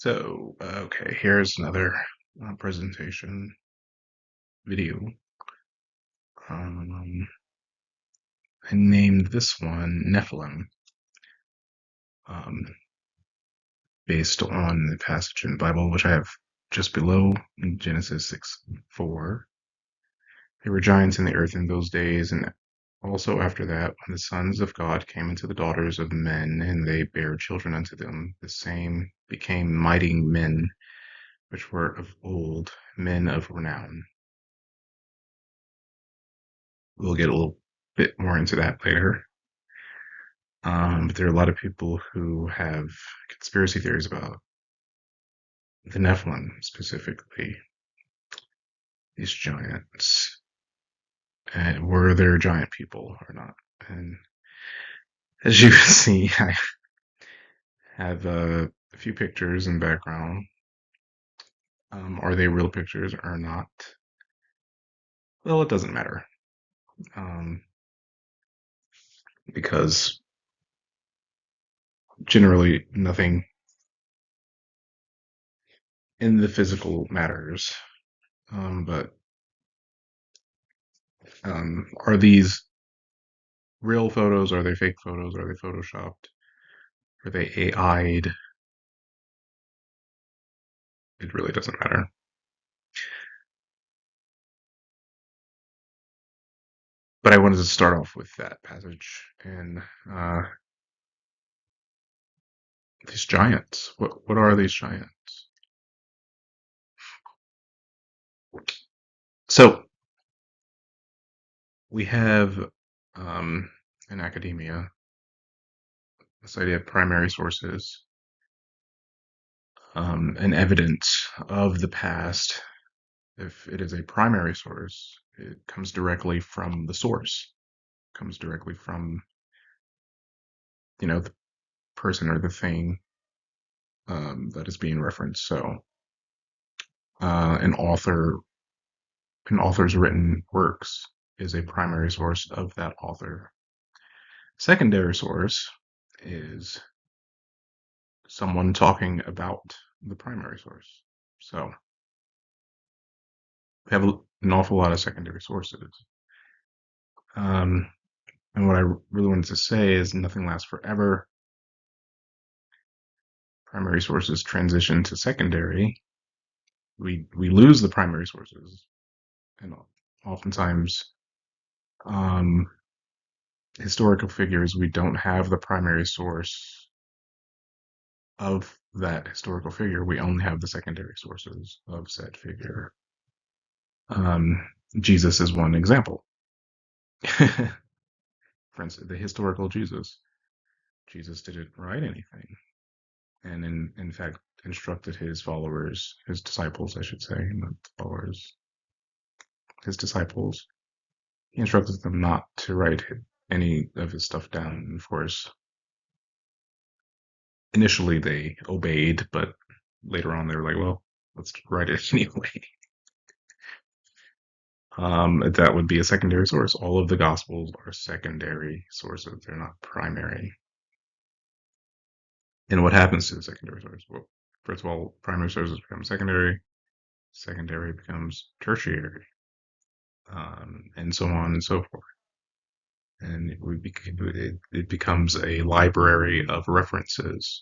Okay, here's another presentation video. Um, I named this one Nephilim, um, based on the passage in the Bible, which I have just below in Genesis 6:4. There were giants in the earth in those days, and also after that, when the sons of God came into the daughters of men, and they bare children unto them, the same became mighty men, which were of old, men of renown. We'll get a little bit more into that later. But there are a lot of people who have conspiracy theories about the Nephilim, specifically these giants, and were there giant people or not? And as you can see, I have a few pictures in background. Are they real pictures or not? Well, it doesn't matter, um, because generally nothing in the physical matters. But are these real photos? Are they fake photos? Are they photoshopped? Are they AI'd? It really doesn't matter. But I wanted to start off with that passage and these giants. What are these giants? So we have in academia this idea of primary sources, and evidence of the past. If it is a primary source, it comes directly from the source. It comes directly from the person or the thing that is being referenced. So an author's written works is a primary source of that author. Secondary source is someone talking about the primary source. So we have an awful lot of secondary sources. Um, and what I really wanted to say is nothing lasts forever. Primary sources transition to secondary. We lose the primary sources, and oftentimes um, historical figures, we don't have the primary source of that historical figure. We only have the secondary sources of said figure. Um, Jesus is one example. For instance, the historical Jesus. Jesus didn't write anything, and in fact instructed his followers, his disciples, I should say, not followers, his disciples. He instructed them not to write any of his stuff down. Of course, initially they obeyed, but later on they were like, well, let's write it anyway. That would be a secondary source. All of the gospels are secondary sources. They're not primary. And what happens to the secondary source? Well, first of all, primary sources become secondary. Secondary becomes tertiary, and so on and so forth. And it becomes a library of references.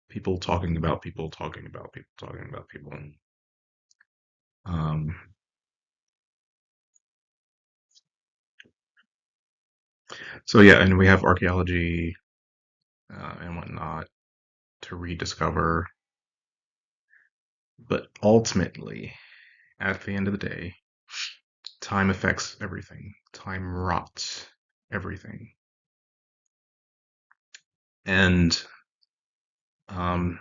People talking about people talking about people talking about people. Um, so yeah, and we have archaeology and whatnot to rediscover. But ultimately, at the end of the day, time affects everything. Time rots everything. And um,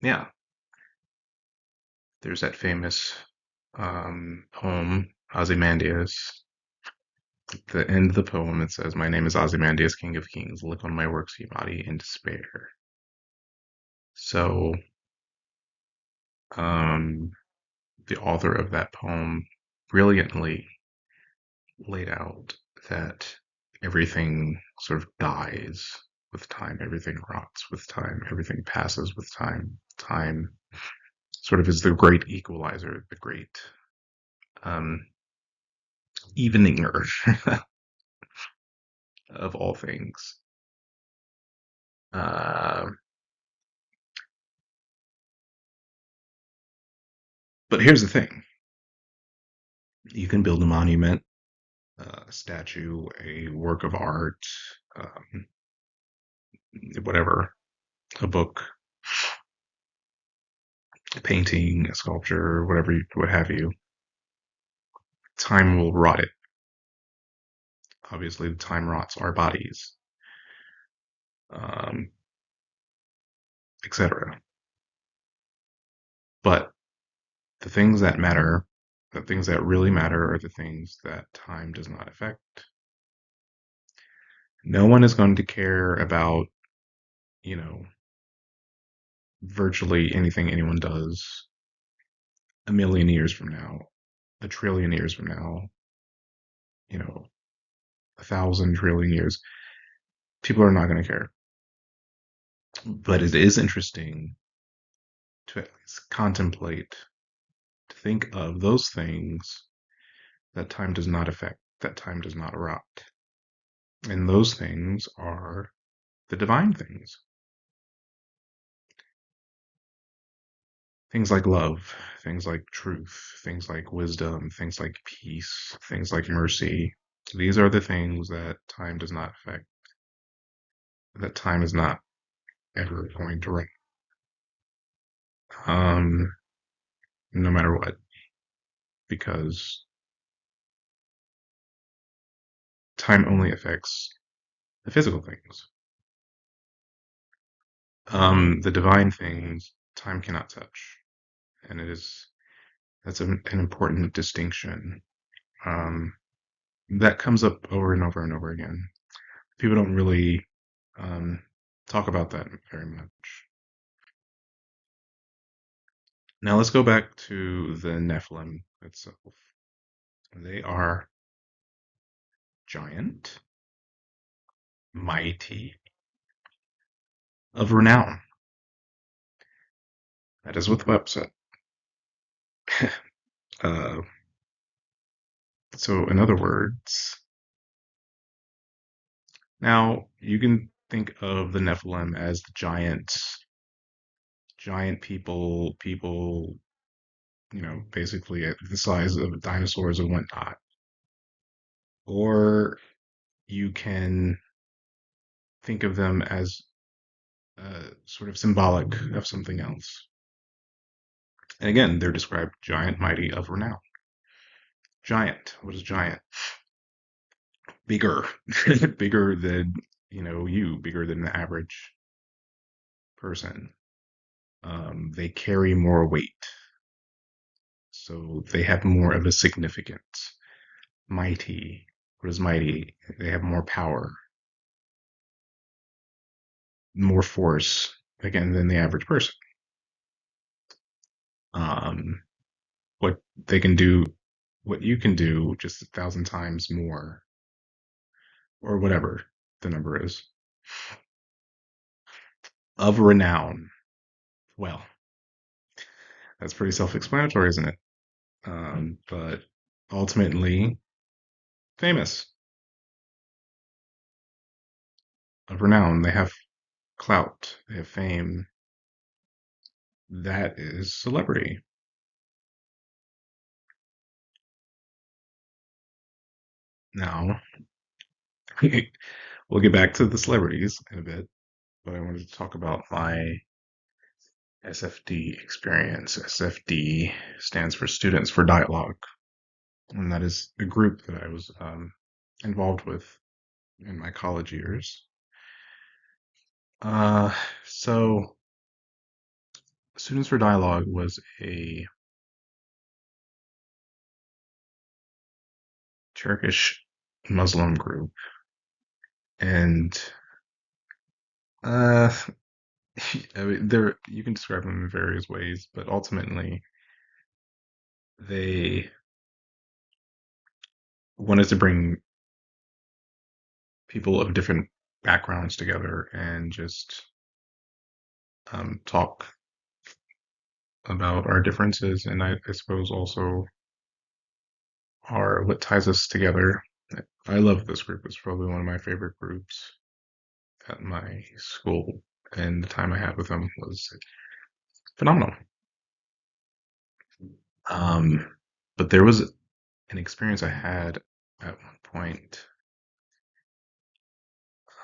yeah, there's that famous poem, Ozymandias. At the end of the poem, it says, "My name is Ozymandias, King of Kings. Look on my works, ye body, in despair." So, um, the author of that poem brilliantly laid out that everything sort of dies with time. Everything rots with time. Everything passes with time. Time sort of is the great equalizer, the great um, eveninger of all things. Uh, but here's the thing: you can build a monument, a statue, a work of art, um, whatever, a book, a painting, a sculpture, whatever, what have you. Time will rot it. Obviously, time rots our bodies, um, etc. But the things that matter, the things that really matter, are the things that time does not affect. No one is going to care about, you know, virtually anything anyone does a million years from now, a trillion years from now, you know, 1,000 trillion years. People are not going to care. But it is interesting to at least contemplate, to think of those things that time does not affect, that time does not rot. And those things are the divine things. Things like love, things like truth, things like wisdom, things like peace, things like mercy. These are the things that time does not affect, that time is not ever going to run. Um, no matter what, because time only affects the physical things. The divine things, time cannot touch, and that's an important distinction. Um, that comes up over and over and over again. People don't really um, talk about that very much. Now let's go back to the Nephilim itself. They are giant, mighty, of renown. That is what the web said. uh, so, in other words, now you can think of the Nephilim as the giant people, basically at the size of dinosaurs and whatnot. Or you can think of them as sort of symbolic of something else. And again, they're described giant, mighty, of renown. Giant. What is giant? Bigger. Bigger than, bigger than the average person. They carry more weight. So they have more of a significance. Mighty. What is mighty? They have more power, more force, again, than the average person. Um, what they can do, what you can do, just 1,000 times more, or whatever the number is. Of renown. Well, that's pretty self-explanatory, isn't it? But ultimately, famous, of renown. They have clout, they have fame. That is celebrity. Now, we'll get back to the celebrities in a bit, but I wanted to talk about my SFD experience. SFD stands for Students for Dialogue, and that is a group that I was involved with in my college years. So Students for Dialogue was a Turkish Muslim group, and uh, I mean, you can describe them in various ways, but ultimately they wanted to bring people of different backgrounds together and just talk about our differences, and I suppose also are what ties us together. I love this group. It's probably one of my favorite groups at my school, and the time I had with them was phenomenal. Um, but there was an experience I had at one point.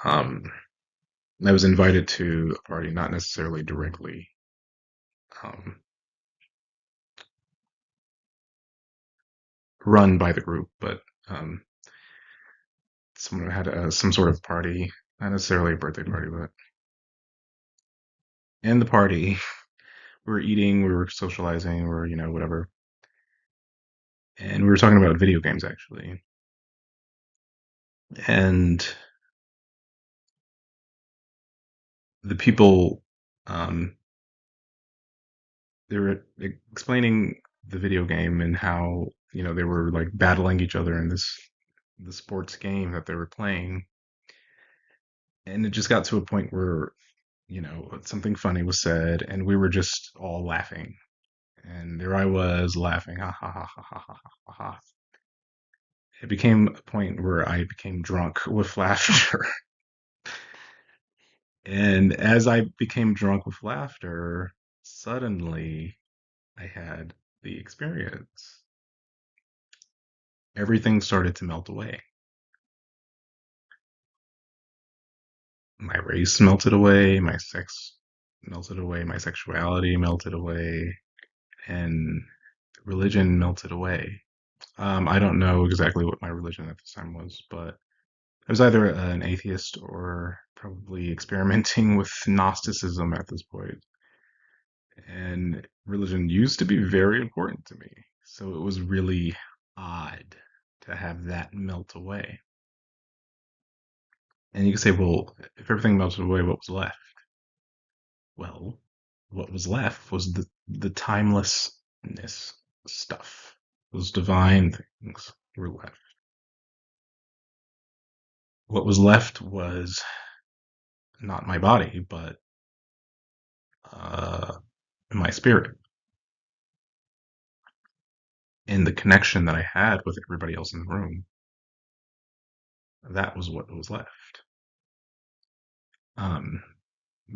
Um, I was invited to a party, not necessarily directly um, run by the group, but someone had some sort of party, not necessarily a birthday party, but in the party, we were eating, we were socializing, we were, whatever. And we were talking about video games actually. And the people, um, they were explaining the video game and how, they were like battling each other in the sports game that they were playing. And it just got to a point where, something funny was said and we were just all laughing. And there I was laughing, ha ha ha ha ha ha ha ha. It became a point where I became drunk with laughter. And as I became drunk with laughter, suddenly I had the experience. Everything started to melt away. My race melted away, my sex melted away, my sexuality melted away, and religion melted away. I don't know exactly what my religion at this time was, but I was either an atheist or probably experimenting with Gnosticism at this point. And religion used to be very important to me. So it was really odd to have that melt away. And you can say, well, if everything melted away, what was left? Well, what was left was the timelessness stuff. Those divine things were left. What was left was not my body, but uh, my spirit and the connection that I had with everybody else in the room. That was what was left. Um,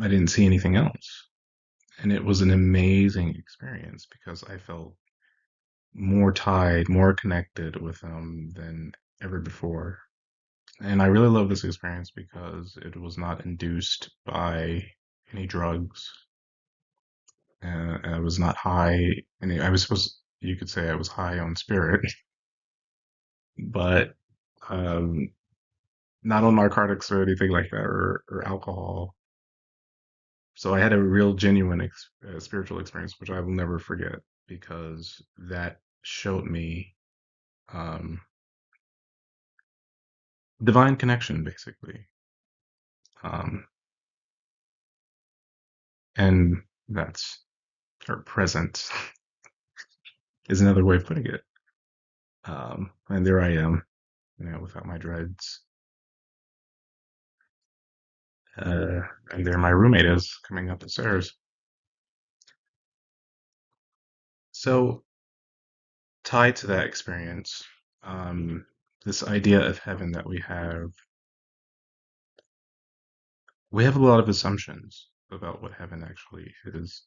I didn't see anything else. And it was an amazing experience because I felt more tied, more connected with them than ever before. And I really love this experience because it was not induced by any drugs. I was not high. I was supposed, you could say I was high on spirit, but um, not on narcotics or anything like that or alcohol. So I had a real genuine spiritual experience, which I will never forget because that showed me um, divine connection, basically. Um, and that's, or present is another way of putting it. And there I am, without my dreads. And there my roommate is coming up the stairs. So, tied to that experience, um, this idea of heaven that we have a lot of assumptions about what heaven actually is.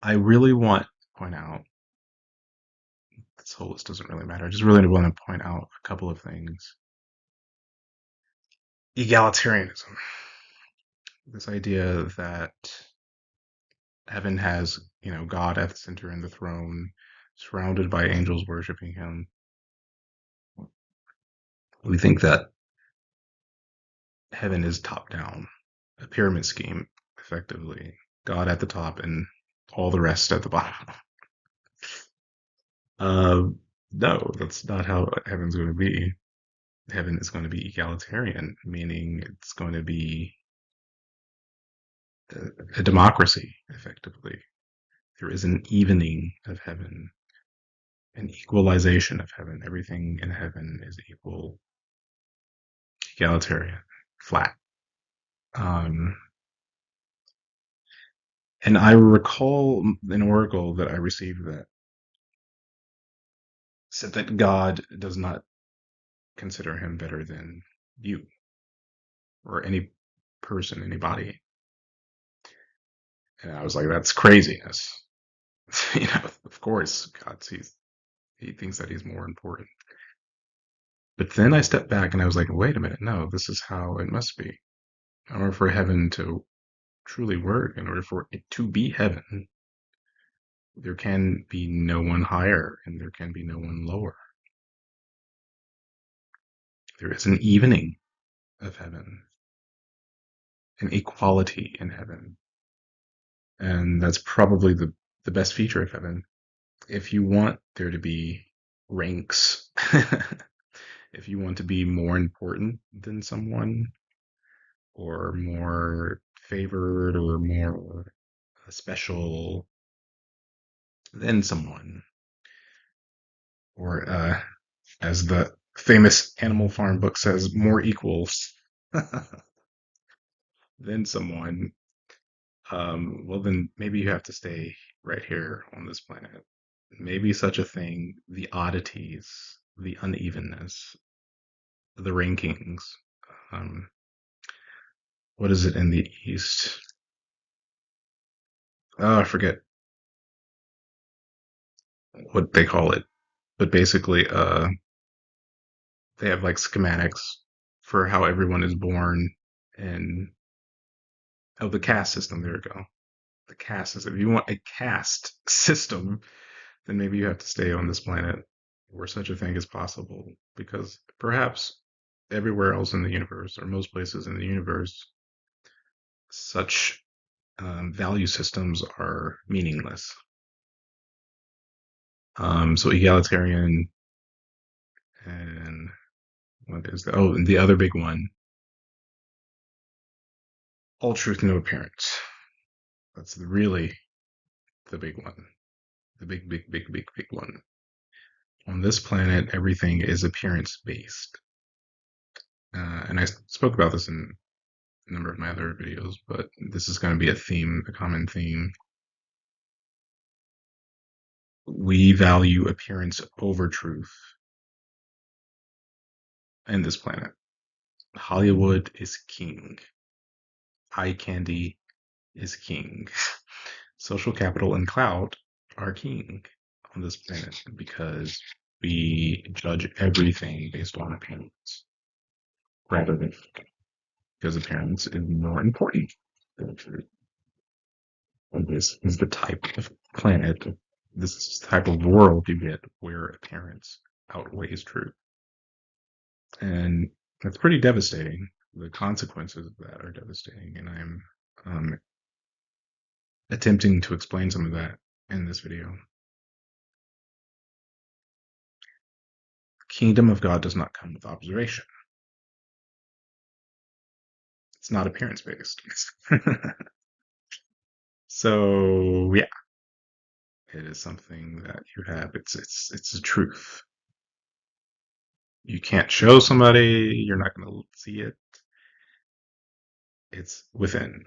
I really want to point out, this whole list doesn't really matter. I just really want to point out a couple of things. Egalitarianism, this idea that heaven has, God at the center in the throne, surrounded by angels worshiping him. We think that heaven is top down, a pyramid scheme, effectively. God at the top and all the rest at the bottom. Uh, no, that's not how heaven's going to be. Heaven is going to be egalitarian, meaning it's going to be a democracy, effectively. There is an evening of heaven. an equalization of heaven. Everything in heaven is equal, egalitarian, flat. Um, and I recall an oracle that I received that said that God does not consider him better than you or any person, anybody. And I was like, that's craziness. Of course, God sees, he thinks that he's more important. But then I stepped back and I was like, wait a minute, no, this is how it must be. In order for heaven to truly work, in order for it to be heaven, there can be no one higher and there can be no one lower. There is an evening of heaven, an equality in heaven. And that's probably the best feature of heaven. If you want there to be ranks, if you want to be more important than someone, or more favored, or more special than someone, or as the famous Animal Farm book says, more equals than someone, well, then maybe you have to stay right here on this planet. Maybe such a thing, the oddities, the unevenness, the rankings. Um, what is it in the East? Oh, I forget what they call it, but basically, they have like schematics for how everyone is born, and oh, the caste system. There we go. The caste system. If you want a caste system, then maybe you have to stay on this planet where such a thing is possible, because perhaps everywhere else in the universe, or most places in the universe, such value systems are meaningless. So egalitarian, and what is the, oh, and the other big one, all truth, no appearance. That's really the big one. The big, big, big, big, big one. On this planet, everything is appearance based. And I spoke about this in a number of my other videos, but this is going to be a theme, a common theme. We value appearance over truth in this planet. Hollywood is king. Eye candy is king. Social capital and clout are king on this planet because we judge everything based on appearance rather than, because appearance is more important than truth. And this is the type of planet, this is the type of world you get where appearance outweighs truth. And that's pretty devastating. The consequences of that are devastating, and I'm attempting to explain some of that in this video. Kingdom of God does not come with observation. It's not appearance based. So yeah, it is something that you have. It's a truth. You can't show somebody. You're not going to see it. It's within.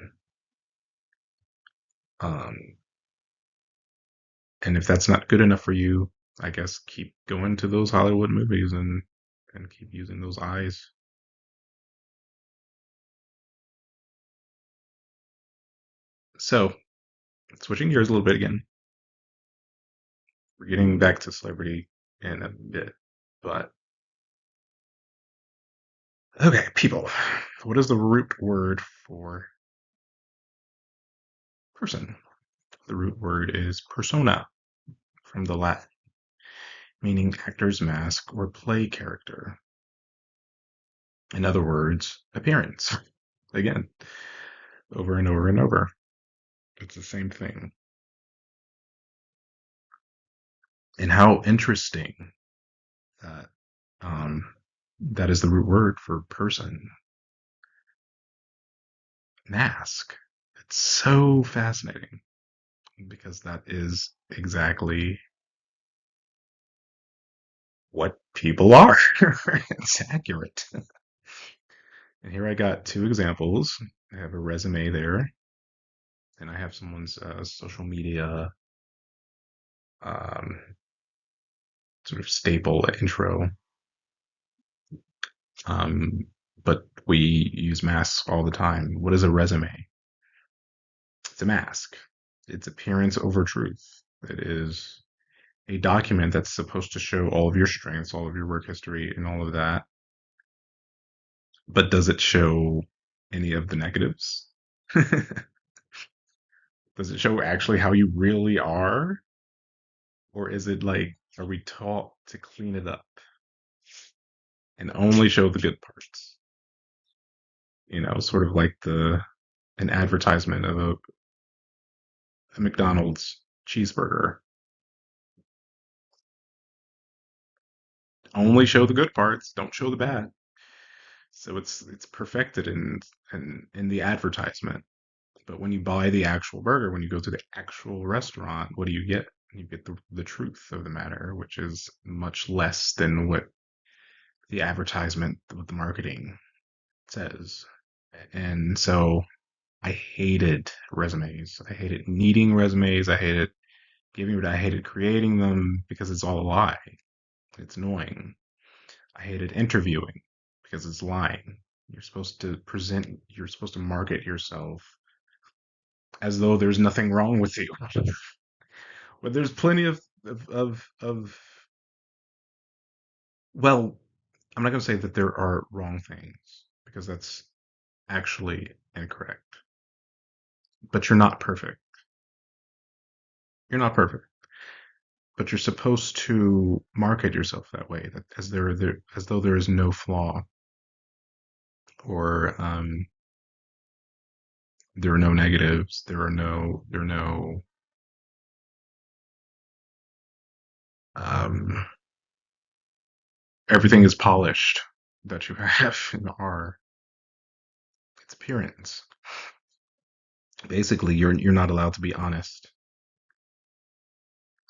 Um, and if that's not good enough for you, I guess keep going to those Hollywood movies and keep using those eyes. So switching gears a little bit again, we're getting back to celebrity in a bit, but okay, people. What is the root word for person? The root word is persona from the Latin, meaning actor's mask or play character. In other words, appearance. Again, over and over and over. It's the same thing. And how interesting that that is the root word for person. Mask. It's so fascinating because that is exactly what people are. It's accurate. And here I got two examples. I have a resume there, and I have someone's social media um, sort of staple intro. Um, but we use masks all the time. What is a resume? It's a mask. It's appearance over truth. It is a document that's supposed to show all of your strengths, all of your work history, and all of that. But does it show any of the negatives? Does it show actually how you really are? Or is it like, are we taught to clean it up and only show the good parts? Sort of like an advertisement of a McDonald's cheeseburger. Only show the good parts, don't show the bad. So it's perfected in the advertisement. But when you buy the actual burger, when you go to the actual restaurant, what do you get? You get the truth of the matter, which is much less than what the advertisement, what the marketing says. And so I hated resumes. I hated needing resumes. I hated giving, I hated creating them because it's all a lie. It's annoying. I hated interviewing because it's lying. You're supposed to market yourself as though there's nothing wrong with you. But there's plenty of well, I'm not going to say that there are wrong things because that's actually incorrect. But you're not perfect. You're not perfect. But you're supposed to market yourself that way, that as though there is no flaw or there are no negatives. There are no um, everything is polished that you have in our its appearance. Basically, you're not allowed to be honest.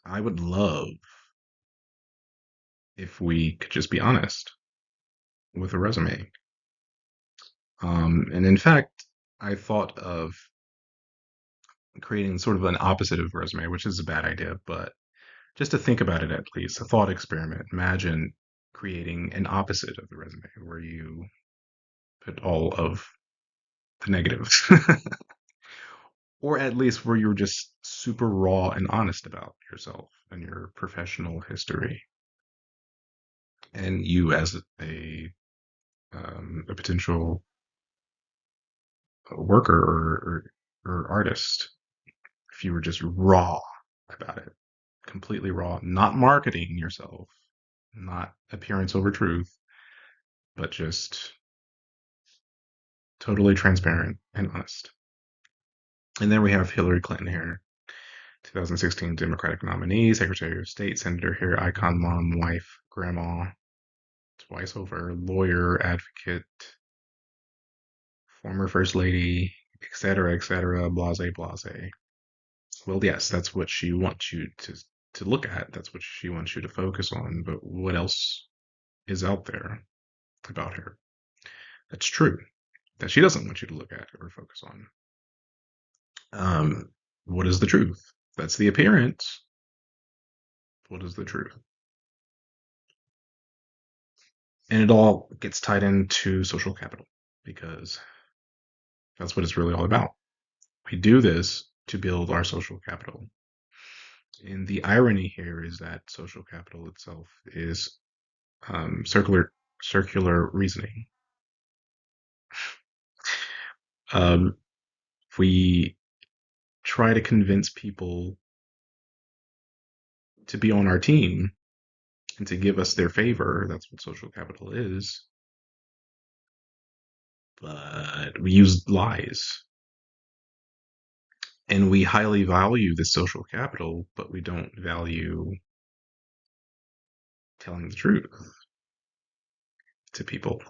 I would love if we could just be honest with a resume. And in fact, I thought of creating sort of an opposite of resume, which is a bad idea, but just to think about it at least, a thought experiment. Imagine creating an opposite of the resume where you put all of the negatives, or at least where you're just super raw and honest about yourself and your professional history, and you as a potential worker or artist, if you were just raw about it, completely raw, not marketing yourself, not appearance over truth, but just totally transparent and honest. And then we have Hillary Clinton here, 2016 Democratic nominee, Secretary of State, Senator here, icon mom, wife, grandma, twice over, lawyer, advocate, former first lady, etc., blase, blase. Well, yes, that's what she wants you to look at. That's what she wants you to focus on. But what else is out there about her? That's true. That she doesn't want you to look at or focus on. Um, what is the truth? That's the appearance. What is the truth? And it all gets tied into social capital because that's what it's really all about. We do this to build our social capital. And the irony here is that social capital itself is circular reasoning. Um, we try to convince people to be on our team and to give us their favor. That's what social capital is. But we use lies. And we highly value the social capital, but we don't value telling the truth to people.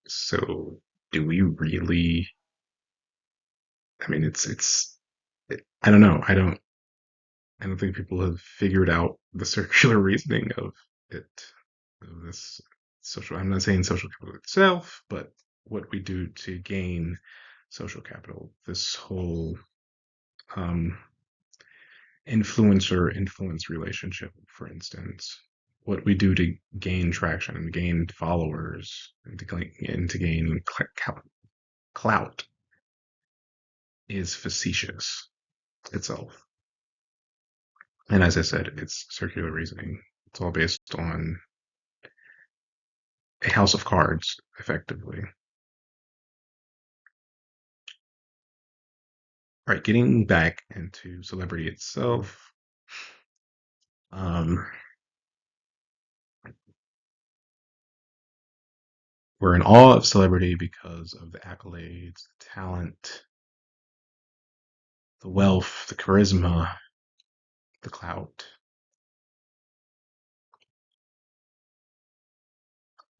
So, do we really? I mean, I don't know. I don't. I don't think people have figured out the circular reasoning of it, of this social. I'm not saying social capital itself, but what we do to gain social capital. This whole um, influencer influence relationship, for instance. What we do to gain traction and gain followers and to gain clout is facetious itself. And as I said, it's circular reasoning. It's all based on a house of cards, effectively. All right, getting back into celebrity itself. Um, we're in awe of celebrity because of the accolades, the talent, the wealth, the charisma, the clout.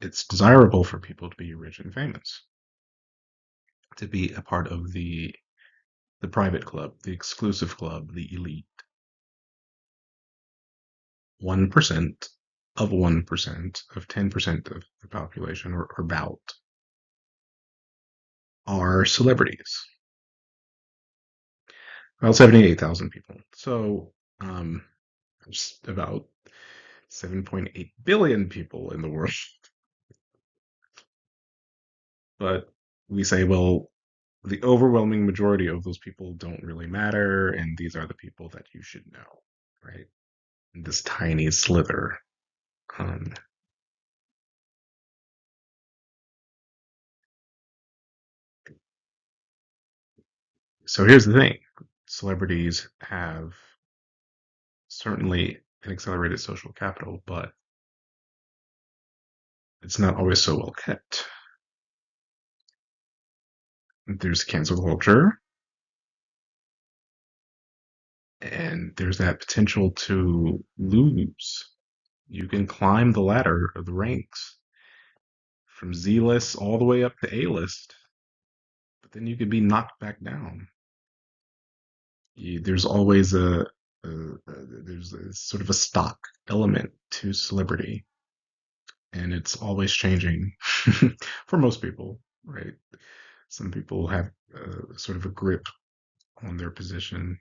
It's desirable for people to be rich and famous, to be a part of the private club, the exclusive club, the elite. 1% of 1% of 10% of the population, or about, are celebrities. About 78,000 people. So, um, there's about 7.8 billion people in the world. But we say, well, the overwhelming majority of those people don't really matter, and these are the people that you should know, right? This tiny slither. Um, so here's the thing: celebrities have certainly an accelerated social capital, but it's not always so well kept. There's cancel culture, and there's that potential to lose. You can climb the ladder of the ranks from Z list all the way up to A list, but then you could be knocked back down. There's always there's a sort of a stock element to celebrity, and it's always changing for most people, right? Some people have sort of a grip on their position.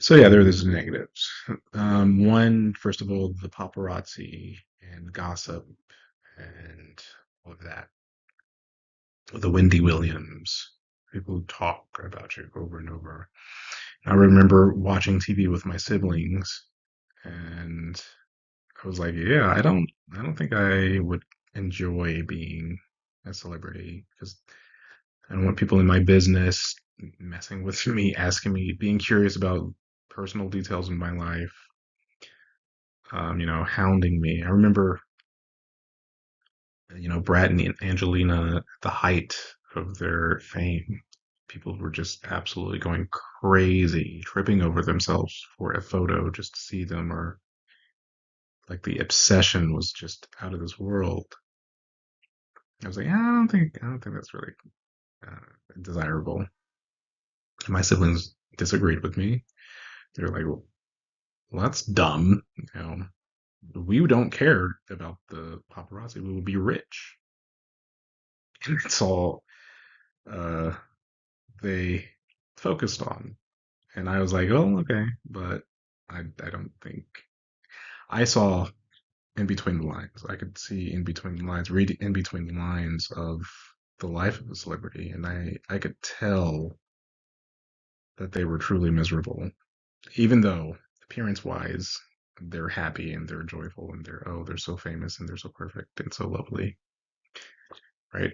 So yeah, there's negatives. One, first of all, the paparazzi and gossip and all of that. The Wendy Williams, people who talk about you over and over. I remember watching TV with my siblings, and I was like, yeah, I don't think I would enjoy being a celebrity because I don't want people in my business messing with me, asking me, being curious about personal details in my life, hounding me. I remember, Brad and Angelina at the height of their fame. People were just absolutely going crazy, tripping over themselves for a photo just to see them, or like the obsession was just out of this world. I was like, I don't think that's really desirable. My siblings disagreed with me. They're like, well, that's dumb. We don't care about the paparazzi. We will be rich. And that's all uh, they focused on. And I was like, oh, okay. But I don't think I saw in between the lines. I could see in between the lines, read in between the lines of the life of a celebrity. And I could tell that they were truly miserable, even though appearance wise, they're happy and they're joyful and they're so famous and they're so perfect and so lovely, right?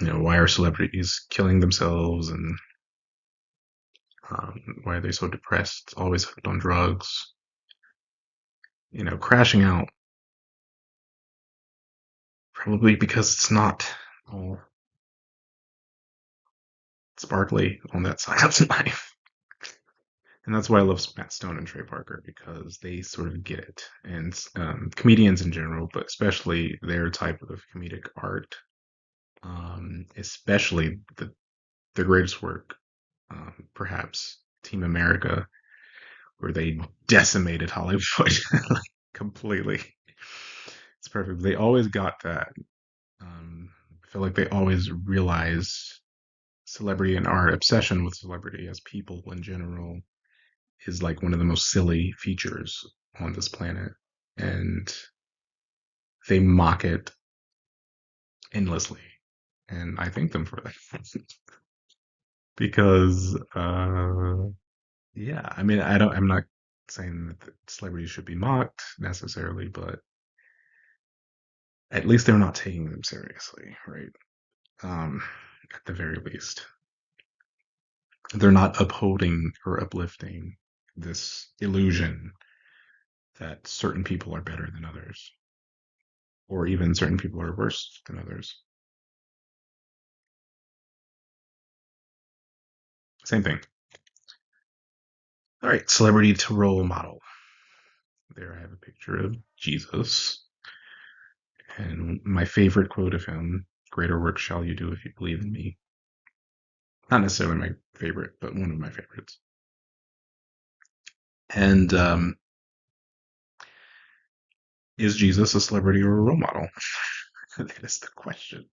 Why are celebrities killing themselves, and why are they so depressed, always hooked on drugs, crashing out? Probably because it's not all sparkly on that side of life. And that's why I love Matt Stone and Trey Parker, because they sort of get it. And comedians in general, but especially their type of comedic art, especially the greatest work, perhaps Team America, where they decimated Hollywood like, completely. It's perfect. They always got that. I feel like they always realize celebrity and our obsession with celebrity as people in general is like one of the most silly features on this planet. And they mock it endlessly. And I thank them for that. Because, yeah, I mean, I'm not saying that celebrities should be mocked necessarily, but at least they're not taking them seriously, right? Um, at the very least, they're not upholding or uplifting this illusion that certain people are better than others, or even certain people are worse than others. Same thing. All right, celebrity to role model. There I have a picture of Jesus. And my favorite quote of him, greater work shall you do if you believe in me. Not necessarily my favorite, but one of my favorites. And is Jesus a celebrity or a role model? That is the question.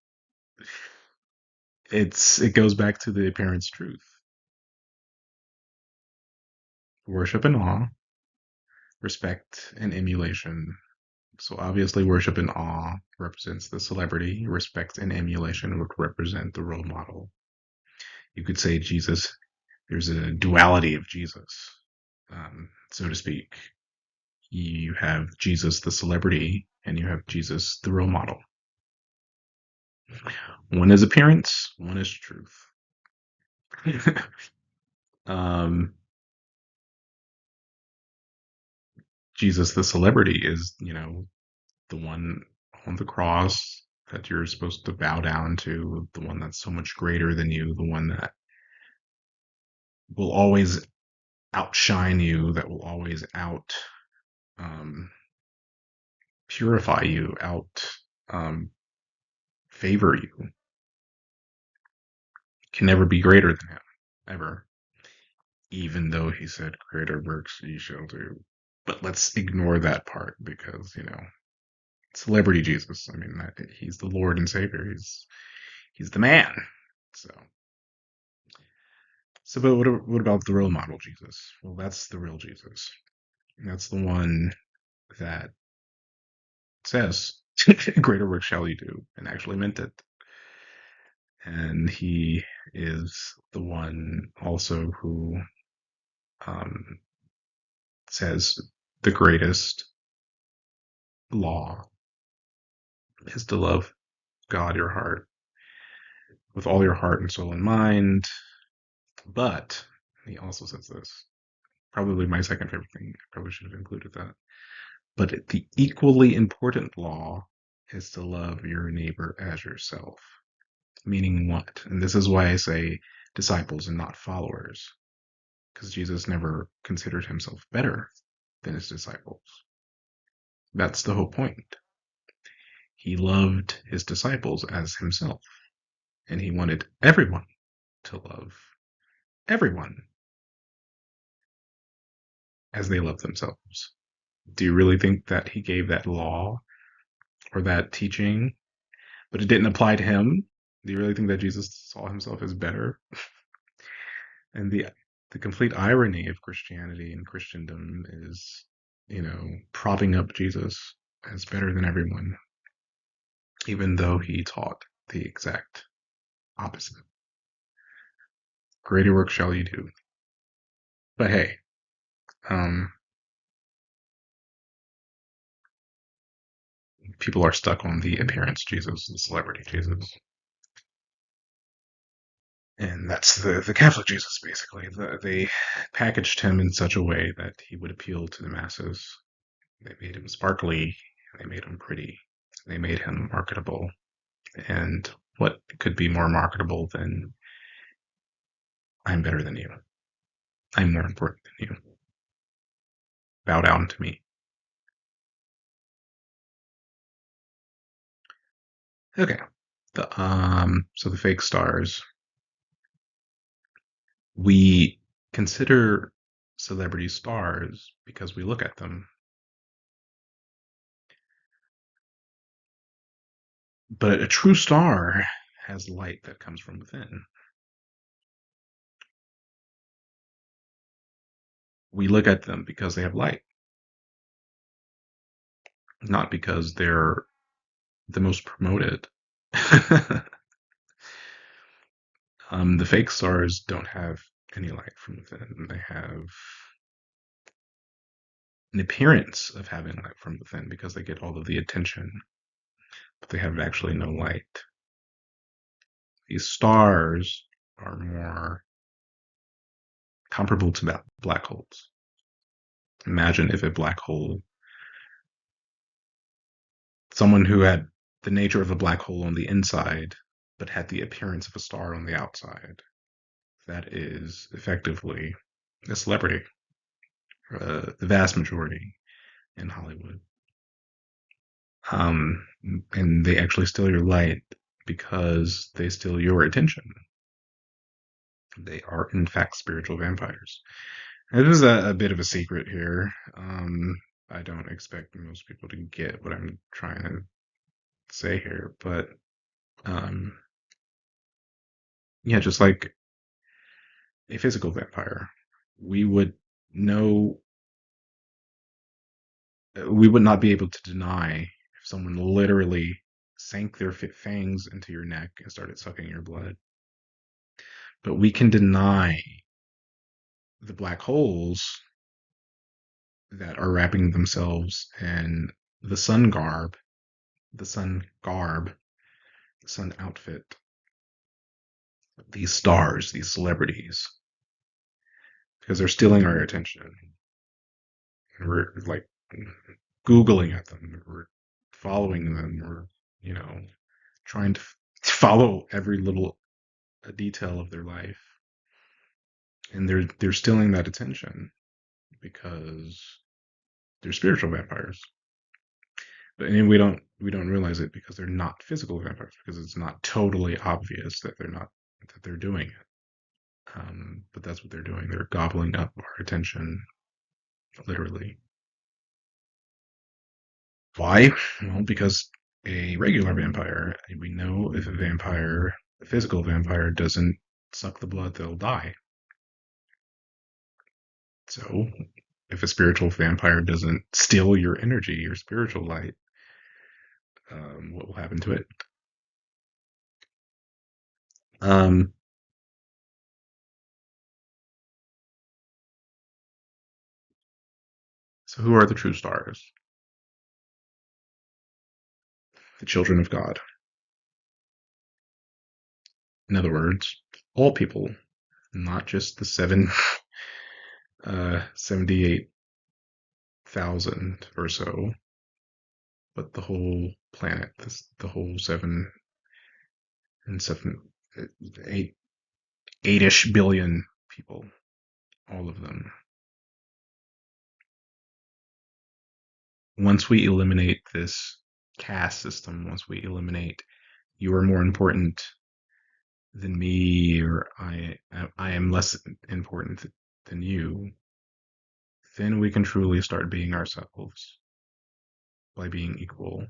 It goes back to the appearance truth. Worship and awe, respect and emulation. So obviously worship and awe represents the celebrity, respect and emulation would represent the role model. You could say Jesus, there's a duality of Jesus, so to speak. You have Jesus the celebrity and you have Jesus the role model. One is appearance, one is truth. um, Jesus the celebrity is, the one on the cross that you're supposed to bow down to, the one that's so much greater than you, the one that will always outshine you, that will always out um, purify you, out um, favor you, can never be greater than him, ever. Even though he said, greater works ye shall do. But let's ignore that part because, celebrity Jesus. I mean, he's the Lord and Savior. He's the man. So, but what about the role model Jesus? Well, that's the real Jesus. That's the one that says, "Greater work shall you do," and actually meant it. And he is the one also who um, says the greatest law is to love God your heart with all your heart and soul and mind. But he also says this, probably my second favorite thing. I probably should have included that. But the equally important law is to love your neighbor as yourself. Meaning what? And this is why I say disciples and not followers, because Jesus never considered himself better than his disciples. That's the whole point. He loved his disciples as himself, and he wanted everyone to love everyone as they love themselves. Do you really think that he gave that law or that teaching, but it didn't apply to him? Do you really think that Jesus saw himself as better? And the complete irony of Christianity and Christendom is, propping up Jesus as better than everyone, even though he taught the exact opposite. Greater work shall you do. But hey, um, people are stuck on the appearance Jesus, the celebrity Jesus. And that's the Catholic Jesus, basically. They packaged him in such a way that he would appeal to the masses. They made him sparkly, they made him pretty, they made him marketable. And what could be more marketable than I'm better than you? I'm more important than you. Bow down to me. Okay. So the fake stars, we consider celebrity stars because we look at them. But a true star has light that comes from within. We look at them because they have light, not because they're the most promoted. The fake stars don't have any light from within. They have an appearance of having light from within because they get all of the attention, but they have actually no light. These stars are more comparable to black holes. Imagine if a black hole, someone who had the nature of a black hole on the inside, but had the appearance of a star on the outside. That is effectively a celebrity, the vast majority in Hollywood. Um, and they actually steal your light because they steal your attention. They are, in fact, spiritual vampires. It is a bit of a secret here. I don't expect most people to get what I'm trying to say here, but um, yeah, just like a physical vampire, we would know, we would not be able to deny if someone literally sank their fangs into your neck and started sucking your blood. But we can deny the black holes that are wrapping themselves in the sun garb, the sun garb, the sun outfit, these stars, these celebrities, because they're stealing our attention. And we're like Googling at them, we're following them, we're, you know, trying to follow every little detail of their life. And they're stealing that attention because they're spiritual vampires. But and we don't realize it because they're not physical vampires because it's not totally obvious that they're doing it. But that's what they're doing. They're gobbling up our attention, literally. Why? Well, because a regular vampire, we know if a physical vampire, doesn't suck the blood, they'll die. So, if a spiritual vampire doesn't steal your energy, your spiritual light, what will happen to it? Um, so, who are the true stars? The children of God. In other words, all people, not just the 78,000 or so, but the whole planet, the whole seven, eight, 8-ish billion people, all of them. Once we eliminate this caste system, once we eliminate you are more important than me, or I am less important than you, then we can truly start being ourselves by being equal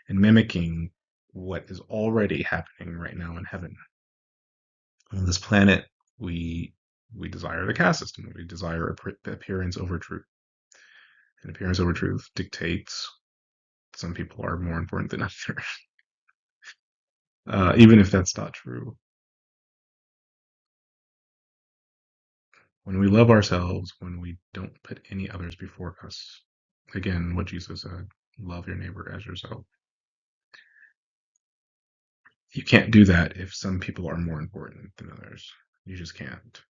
and mimicking what is already happening right now in heaven. On this planet, we desire the caste system. We desire appearance over truth. And appearance over truth dictates some people are more important than others, even if that's not true. When we love ourselves, when we don't put any others before us, again, what Jesus said, love your neighbor as yourself. You can't do that if some people are more important than others. You just can't,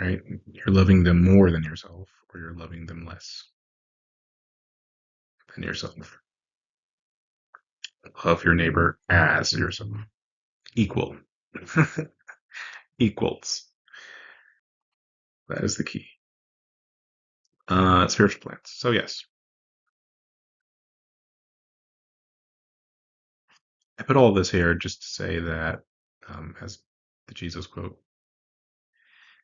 right? You're loving them more than yourself, or you're loving them less than yourself. Love your neighbor as yourself. Equal. Equals. That is the key. Spiritual plants. So yes, I put all this here just to say that, as the Jesus quote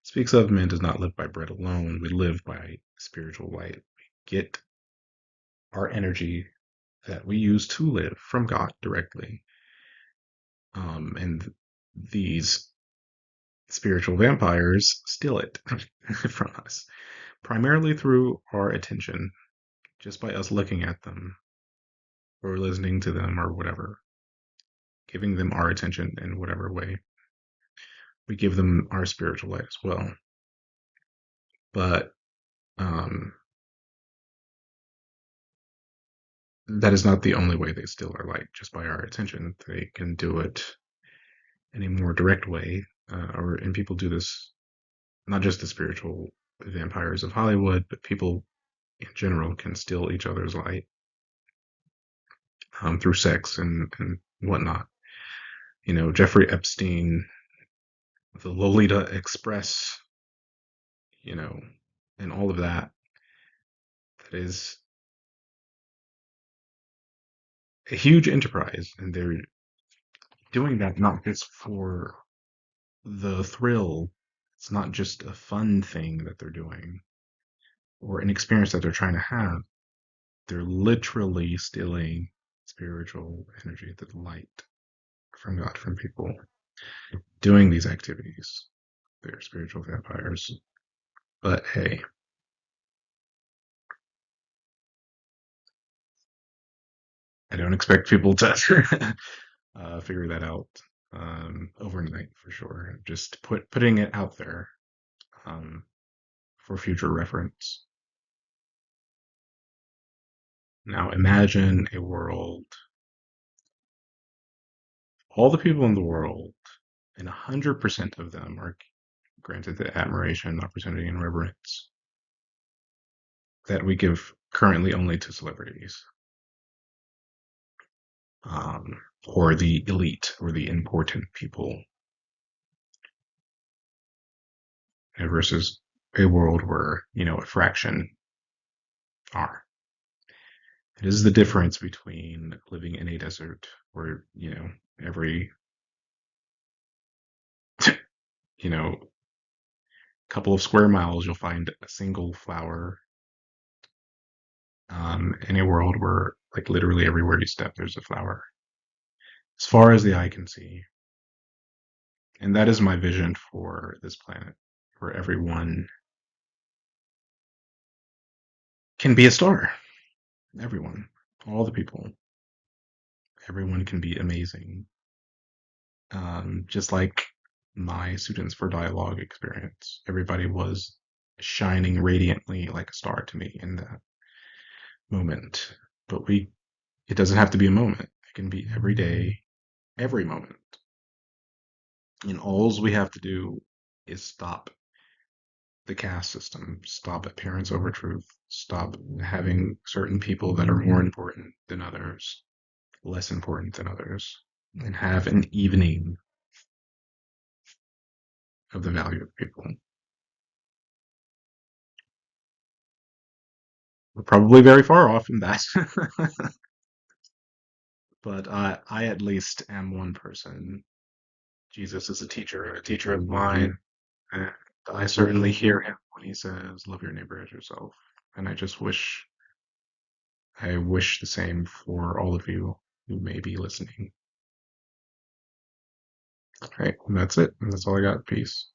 speaks of, man does not live by bread alone. We live by spiritual light. We get our energy that we use to live from God directly. And these spiritual vampires steal it from us, primarily through our attention, just by us looking at them or listening to them or whatever, giving them our attention in whatever way. We give them our spiritual light as well. But um, that is not the only way they steal our light, just by our attention. They can do it in a more direct way, and people do this, not just the spiritual vampires of Hollywood, but people in general can steal each other's light through sex and whatnot. Jeffrey Epstein, the Lolita Express, you know, and all of that. That is a huge enterprise, and they're doing that not just for the thrill. It's not just a fun thing that they're doing or an experience that they're trying to have. They're literally stealing spiritual energy, the light from God, from people doing these activities. They're spiritual vampires. But hey, I don't expect people to figure that out overnight for sure. Just putting it out there um, for future reference. Now imagine a world, all the people in the world, and 100% of them are granted the admiration, opportunity, and reverence that we give currently only to celebrities, or the elite, or the important people, versus a world where, a fraction are. It is the difference between living in a desert where, every, you know, couple of square miles you'll find a single flower, in a world where, like, literally everywhere you step, there's a flower, as far as the eye can see. And that is my vision for this planet, where everyone can be a star. Everyone, all the people, everyone can be amazing. Just like my students for dialogue experience, everybody was shining radiantly like a star to me in that moment. But it doesn't have to be a moment. It can be every day, every moment. And all we have to do is stop the caste system, stop appearance over truth, stop having certain people that are more important than others, less important than others, and have an evening of the value of people. We're probably very far off from that. But I at least am one person. Jesus is a teacher of mine. And I certainly hear him when he says, love your neighbor as yourself. And I wish the same for all of you who may be listening. All right, that's it. That's all I got. Peace.